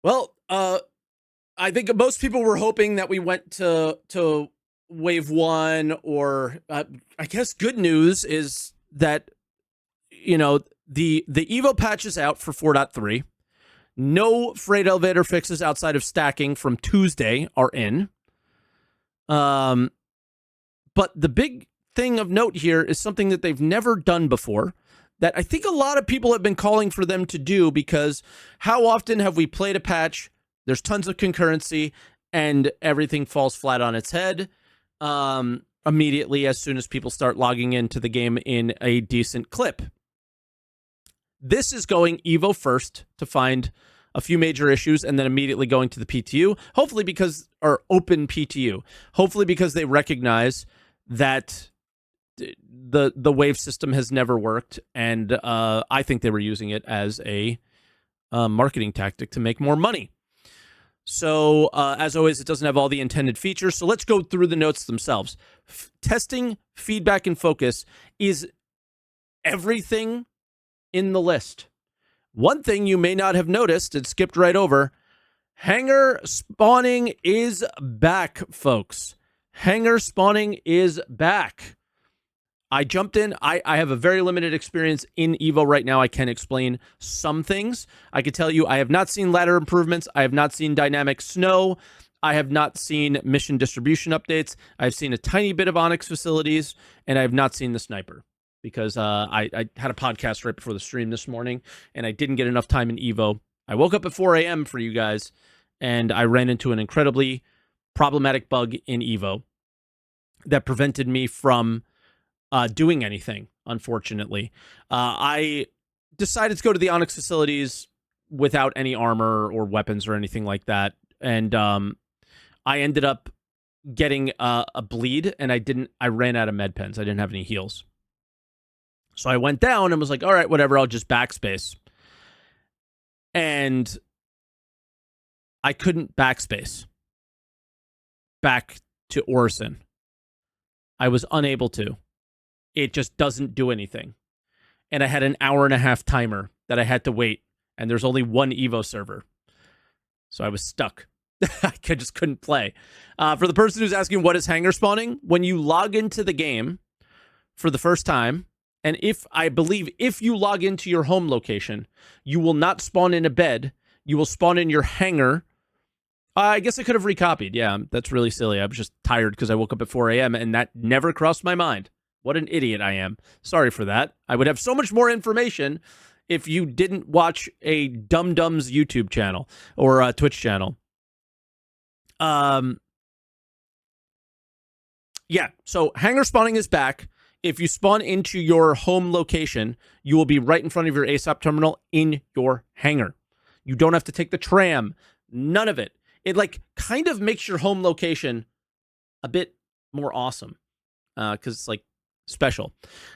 Well, I think most people were hoping that we went to wave one, or I guess good news is that the Evo patch is out for 4.3. No freight elevator fixes outside of stacking from Tuesday are in. But the big thing of note here is something that they've never done before, that I think a lot of people have been calling for them to do, because how often have we played a patch, there's tons of concurrency, and everything falls flat on its head immediately as soon as people start logging into the game in a decent clip. This is going Evo first to find a few major issues, and then immediately going to the PTU, hopefully because, or open PTU, hopefully because they recognize that the wave system has never worked, and I think they were using it as a marketing tactic to make more money. So, as always, it doesn't have all the intended features, so let's go through the notes themselves. Testing, feedback, and focus is everything in the list. One thing you may not have noticed, it skipped right over, hanger spawning is back, folks. Hanger spawning is back. I jumped in. I have a very limited experience in EVO right now. I can explain some things. I can tell you I have not seen ladder improvements. I have not seen dynamic snow. I have not seen mission distribution updates. I've seen a tiny bit of Onyx facilities, and I have not seen the sniper, because I had a podcast right before the stream this morning, and I didn't get enough time in EVO. I woke up at 4 a.m. for you guys, and I ran into an incredibly problematic bug in EVO that prevented me from doing anything, unfortunately. I decided to go to the Onyx facilities without any armor or weapons or anything like that, and I ended up getting a bleed, and I ran out of med pens. I didn't have any heals. So I went down and was like, all right, whatever, I'll just backspace. And I couldn't backspace back to Orison. I was unable to. It just doesn't do anything. And I had an 1.5-hour timer that I had to wait, and there's only one EVO server. So I was stuck. I just couldn't play. For the person who's asking what is hanger spawning, when you log into the game for the first time, and if you log into your home location, you will not spawn in a bed. You will spawn in your hangar. I guess I could have recopied. Yeah, that's really silly. I was just tired because I woke up at 4 a.m. and that never crossed my mind. What an idiot I am. Sorry for that. I would have so much more information if you didn't watch a Dum Dum's YouTube channel or a Twitch channel. Yeah, so hangar spawning is back. If you spawn into your home location, you will be right in front of your ASAP terminal in your hangar. You don't have to take the tram. None of it. It kind of makes your home location a bit more awesome, because it's special.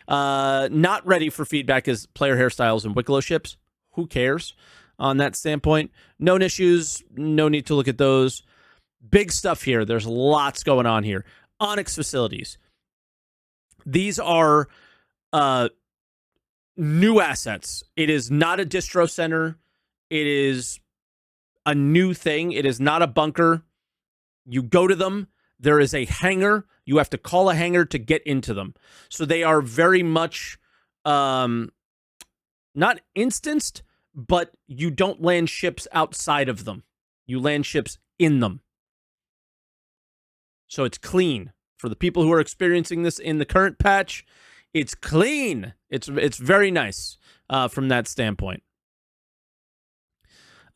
Not ready for feedback is player hairstyles and Wicklow ships. Who cares on that standpoint? Known issues, no need to look at those. Big stuff here. There's lots going on here. Onyx facilities. These are new assets. It is not a distro center. It is a new thing. It is not a bunker. You go to them. There is a hangar. You have to call a hangar to get into them. So they are very much not instanced, but you don't land ships outside of them. You land ships in them. So it's clean. For the people who are experiencing this in the current patch, it's clean. It's very nice from that standpoint.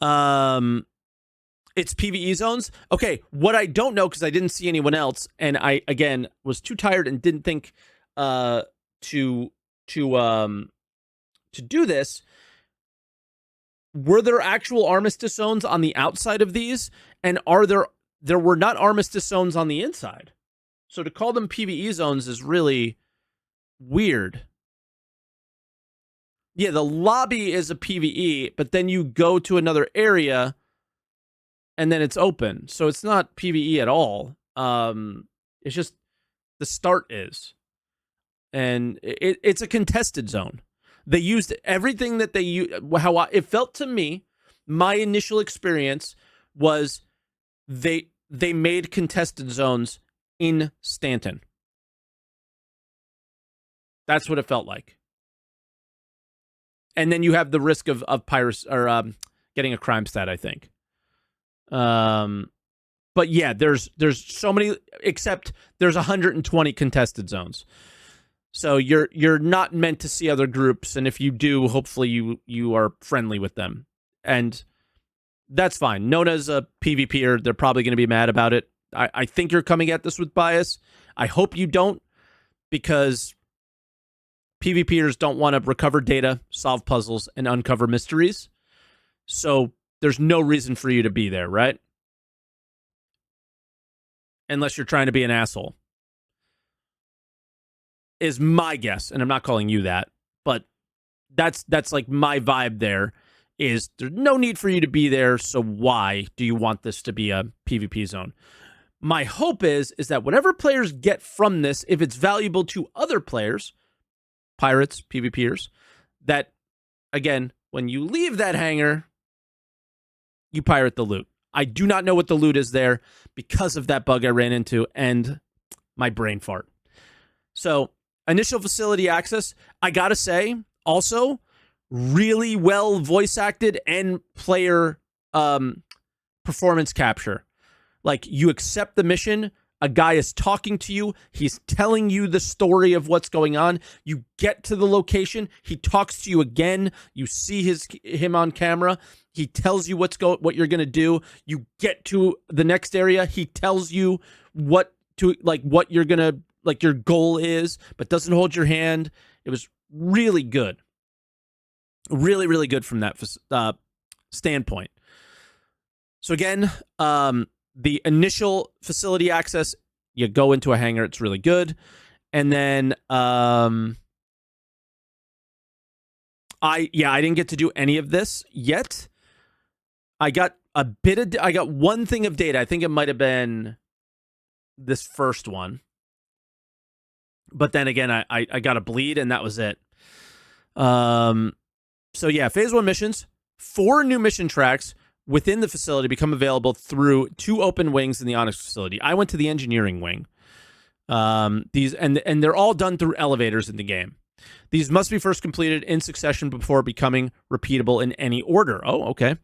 It's PvE zones. Okay, what I don't know, because I didn't see anyone else, and I again was too tired and didn't think to do this. Were there actual armistice zones on the outside of these, and there were not armistice zones on the inside? So to call them PvE zones is really weird. Yeah, the lobby is a PvE, but then you go to another area and then it's open. So it's not PvE at all. It's just the start is. And it's a contested zone. They used everything that they used. How it felt to me my initial experience was they made contested zones in Stanton. That's what it felt like. And then you have the risk of piracy or getting a crime stat, I think. But yeah, there's so many, except there's 120 contested zones. So you're not meant to see other groups, and if you do, hopefully you are friendly with them. And that's fine. Nona's a PvPer. They're probably going to be mad about it. I think you're coming at this with bias. I hope you don't, because PvPers don't want to recover data, solve puzzles, and uncover mysteries. So there's no reason for you to be there, right? Unless you're trying to be an asshole. Is my guess, and I'm not calling you that, but that's like my vibe there, is there's no need for you to be there, so why do you want this to be a PvP zone? My hope is that whatever players get from this, if it's valuable to other players, pirates, PvPers, that, again, when you leave that hangar, you pirate the loot. I do not know what the loot is there because of that bug I ran into and my brain fart. So, initial facility access, I gotta say, also, really well voice acted and player performance capture. Like, you accept the mission, a guy is talking to you, he's telling you the story of what's going on, you get to the location, he talks to you again, you see him on camera, he tells you what you're gonna do, you get to the next area, he tells you what you're gonna, like, your goal is, but doesn't hold your hand. It was really good. Really, really good from that standpoint. So again, the initial facility access, you go into a hangar, it's really good. And then I didn't get to do any of this yet. I got one thing of data. I think it might have been this first one. But then again, I got a bleed, and that was it. So yeah, Phase 1 missions, 4 new mission tracks within the facility become available through 2 open wings in the Onyx facility. I went to the engineering wing. These and they're all done through elevators in the game. These must be first completed in succession before becoming repeatable in any order. Oh, okay.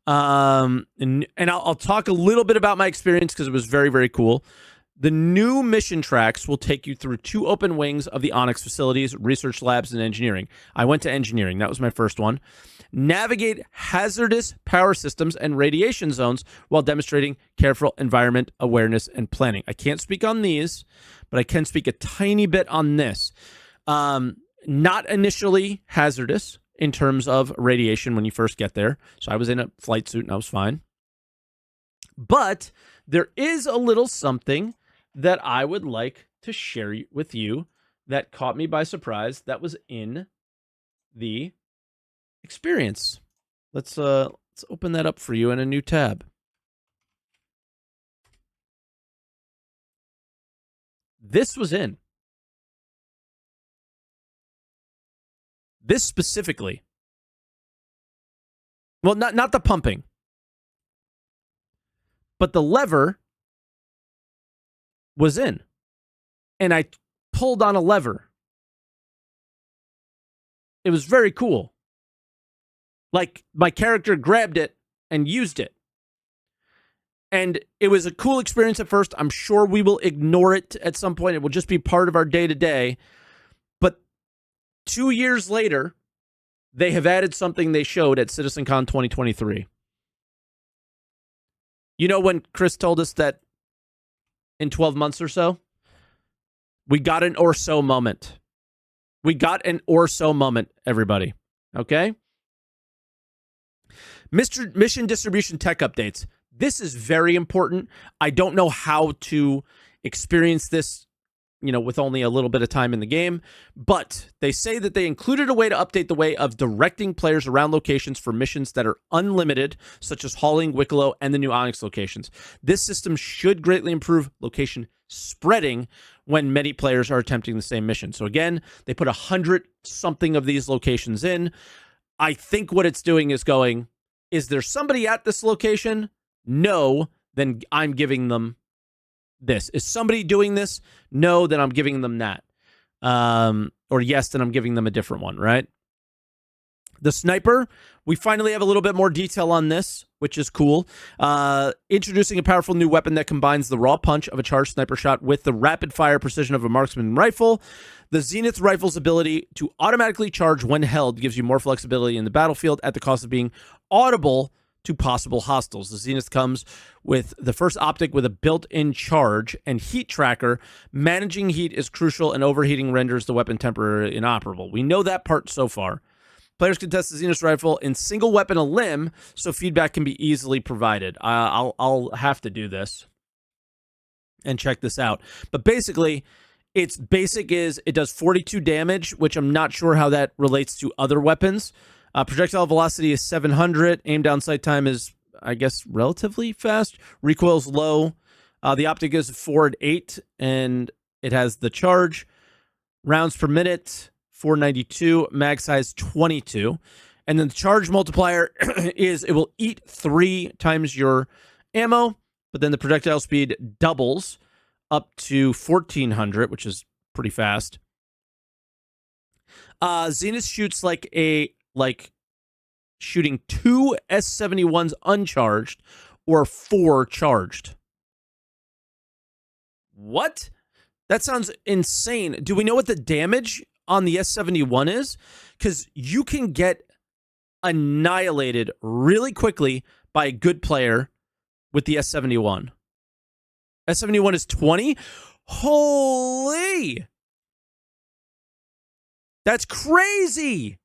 And I'll talk a little bit about my experience because it was very, very cool. The new mission tracks will take you through 2 open wings of the Onyx facilities, research labs, and engineering. I went to engineering. That was my first one. Navigate hazardous power systems and radiation zones while demonstrating careful environment awareness and planning. I can't speak on these, but I can speak a tiny bit on this. Not initially hazardous in terms of radiation when you first get there. So I was in a flight suit and I was fine. But there is a little something that I would like to share with you that caught me by surprise that was in the experience. Let's open that up for you in a new tab. This was in. This specifically. Well, not the pumping. But the lever was in. And I pulled on a lever. It was very cool. Like, my character grabbed it and used it. And it was a cool experience at first. I'm sure we will ignore it at some point. It will just be part of our day-to-day. But 2 years later, they have added something they showed at CitizenCon 2023. You know when Chris told us that in 12 months or so, we got an or so moment. We got an or so moment, everybody. Okay? Mission distribution tech updates. This is very important. I don't know how to experience this, with only a little bit of time in the game, but they say that they included a way to update the way of directing players around locations for missions that are unlimited, such as hauling, Wicklow, and the new Onyx locations. This system should greatly improve location spreading when many players are attempting the same mission. So again, they put 100 something of these locations in. I think what it's doing is going, Is there somebody at this location? No, then I'm giving them this. Is somebody doing this? No, then I'm giving them that. Or yes, then I'm giving them a different one, right? The sniper, we finally have a little bit more detail on this, which is cool. Introducing a powerful new weapon that combines the raw punch of a charged sniper shot with the rapid fire precision of a marksman rifle. The Zenith rifle's ability to automatically charge when held gives you more flexibility in the battlefield at the cost of being audible to possible hostiles. The Zenith comes with the first optic with a built-in charge and heat tracker. Managing heat is crucial, and overheating renders the weapon temporarily inoperable. We know that part so far. Players can test the Zenith rifle in single weapon a limb, so feedback can be easily provided. I'll have to do this and check this out. But basically, its basic is it does 42 damage, which I'm not sure how that relates to other weapons. Projectile velocity is 700. Aim down sight time is, I guess, relatively fast. Recoil's low. The optic is 4 and 8, and it has the charge. Rounds per minute, 492. Mag size, 22. And then the charge multiplier is it will eat 3 times your ammo, but then the projectile speed doubles up to 1400, which is pretty fast. Zenith shoots like shooting 2 S71s uncharged or 4 charged. What? That sounds insane. Do we know what the damage on the S71 is? Because you can get annihilated really quickly by a good player with the S71. S71 is 20? Holy! That's crazy!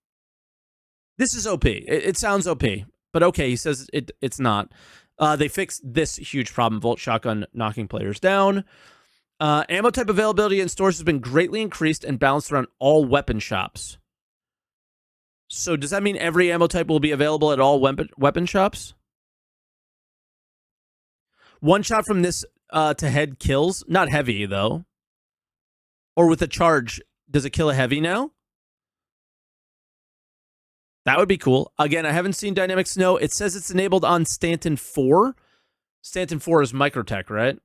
This is OP. It sounds OP. But okay, he says it's not. They fixed this huge problem. Volt shotgun knocking players down. Ammo type availability in stores has been greatly increased and balanced around all weapon shops. So does that mean every ammo type will be available at all weapon shops? One shot from this to head kills. Not heavy, though. Or with a charge, does it kill a heavy now? That would be cool. Again, I haven't seen Dynamic Snow. It says it's enabled on Stanton 4. Stanton 4 is Microtech, right?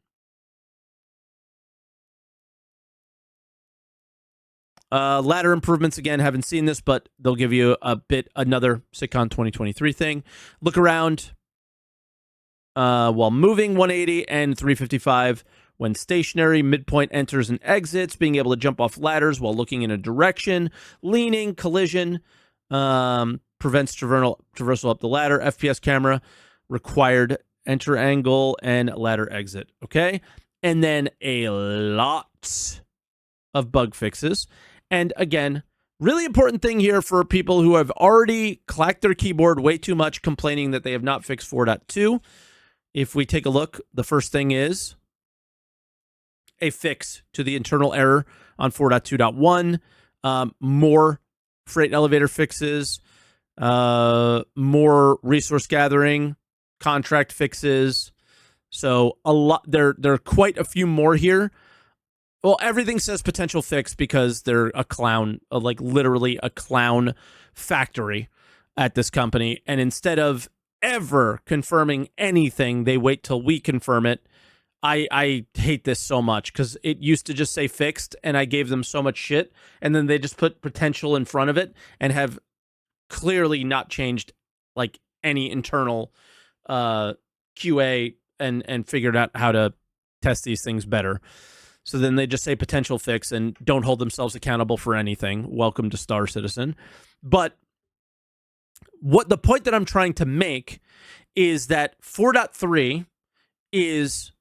Ladder improvements, again, haven't seen this, but they'll give you another SitCon 2023 thing. Look around while moving, 180 and 355 when stationary. Midpoint enters and exits. Being able to jump off ladders while looking in a direction. Leaning, collision, prevents traversal up the ladder. FPS camera, required enter angle and ladder exit. Okay? And then a lot of bug fixes. And again, really important thing here for people who have already clacked their keyboard way too much, complaining that they have not fixed 4.2. If we take a look, the first thing is a fix to the internal error on 4.2.1. More freight elevator fixes, more resource gathering, contract fixes. So a lot. There are quite a few more here. Well, everything says potential fix because they're a clown, like literally a clown factory at this company. And instead of ever confirming anything, they wait till we confirm it. I hate this so much because it used to just say fixed and I gave them so much shit. And then they just put potential in front of it and have clearly not changed like any internal QA and figured out how to test these things better. So then they just say potential fix and don't hold themselves accountable for anything. Welcome to Star Citizen. But what the point that I'm trying to make is that 4.3 is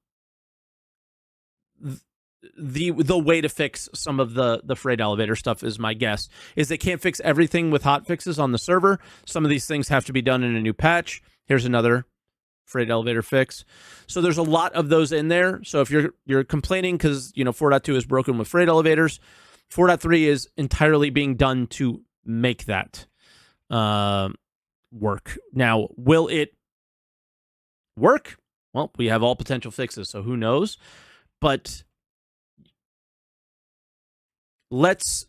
the way to fix some of the freight elevator stuff, is my guess. Is they can't fix everything with hot fixes on the server. Some of these things have to be done in a new patch. Here's another freight elevator fix. So there's a lot of those in there. So if you're complaining because 4.2 is broken with freight elevators, 4.3 is entirely being done to make that work. Now, will it work? Well, we have all potential fixes, so who knows? But let's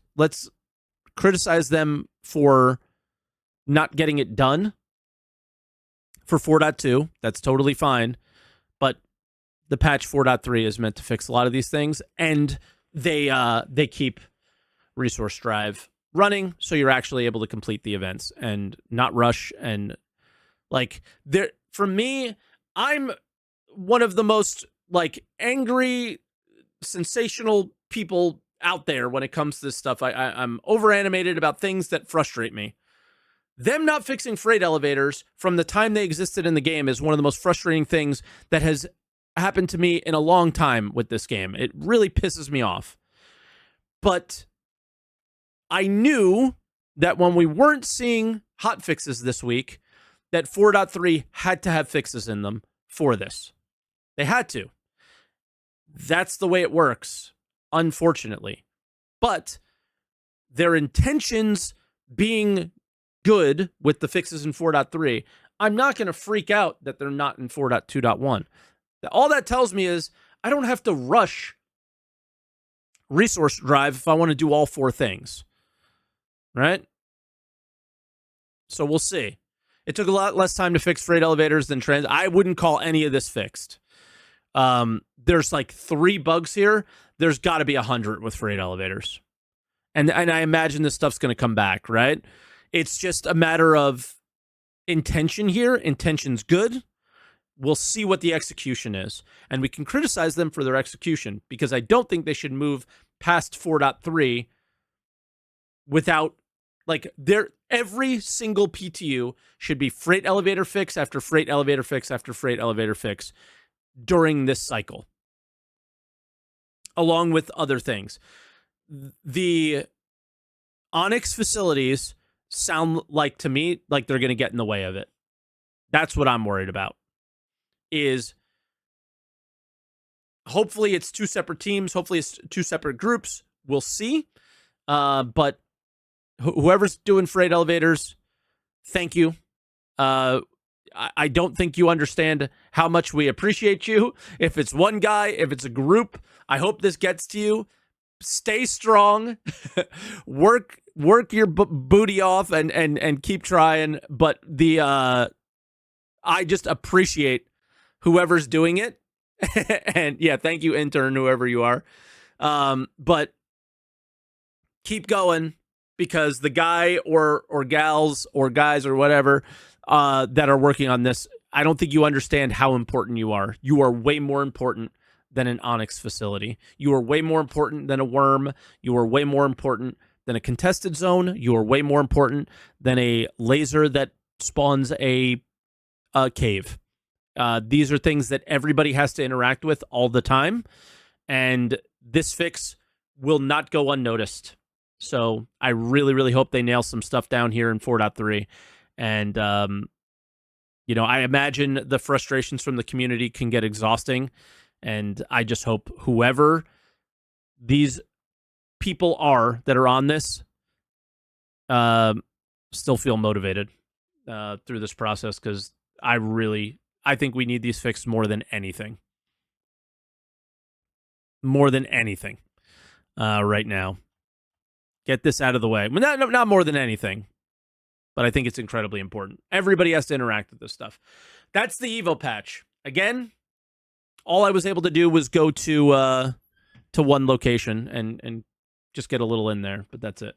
criticize them for not getting it done for 4.2. That's totally fine. But the patch 4.3 is meant to fix a lot of these things, and they keep resource drive running, so you're actually able to complete the events and not rush. And like, there, for me, I'm one of the most like angry, sensational people out there when it comes to this stuff. I'm over animated about things that frustrate me. Them not fixing freight elevators from the time they existed in the game is one of the most frustrating things that has happened to me in a long time with this game. It really pisses me off. But I knew that when we weren't seeing hot fixes this week, that 4.3 had to have fixes in them for this. They had to. That's the way it works, unfortunately. But their intentions being good with the fixes in 4.3, I'm not going to freak out that they're not in 4.2.1. All that tells me is I don't have to rush resource drive if I want to do all four things. Right? So we'll see. It took a lot less time to fix freight elevators than trans. I wouldn't call any of this fixed. There's like 3 bugs here. There's got to be 100 with freight elevators. And I imagine this stuff's going to come back, right? It's just a matter of intention here. Intention's good. We'll see what the execution is. And we can criticize them for their execution, because I don't think they should move past 4.3 without, like, every single PTU should be freight elevator fix after freight elevator fix after freight elevator fix during this cycle, along with other things. The Onyx facilities sound like, to me, like they're going to get in the way of it. That's what I'm worried about. Is hopefully it's 2 separate teams. Hopefully it's 2 separate groups. We'll see. But whoever's doing freight elevators, thank you. I don't think you understand how much we appreciate you. If it's one guy, if it's a group, I hope this gets to you. Stay strong. work your booty off and keep trying. But I just appreciate whoever's doing it. And yeah, thank you, intern, whoever you are. But keep going, because the guy or gals or guys or whatever that are working on this, I don't think you understand how important you are. You are way more important than an Onyx facility. You are way more important than a worm. You are way more important than a contested zone. You are way more important than a laser that spawns a cave. These are things that everybody has to interact with all the time, and this fix will not go unnoticed. So I really, really hope they nail some stuff down here in 4.3. And, I imagine the frustrations from the community can get exhausting. And I just hope whoever these people are that are on this still feel motivated through this process, because I think we need these fixed more than anything. More than anything right now. Get this out of the way. Well, not more than anything, but I think it's incredibly important. Everybody has to interact with this stuff. That's the EVO patch. Again, all I was able to do was go to one location and just get a little in there, but that's it.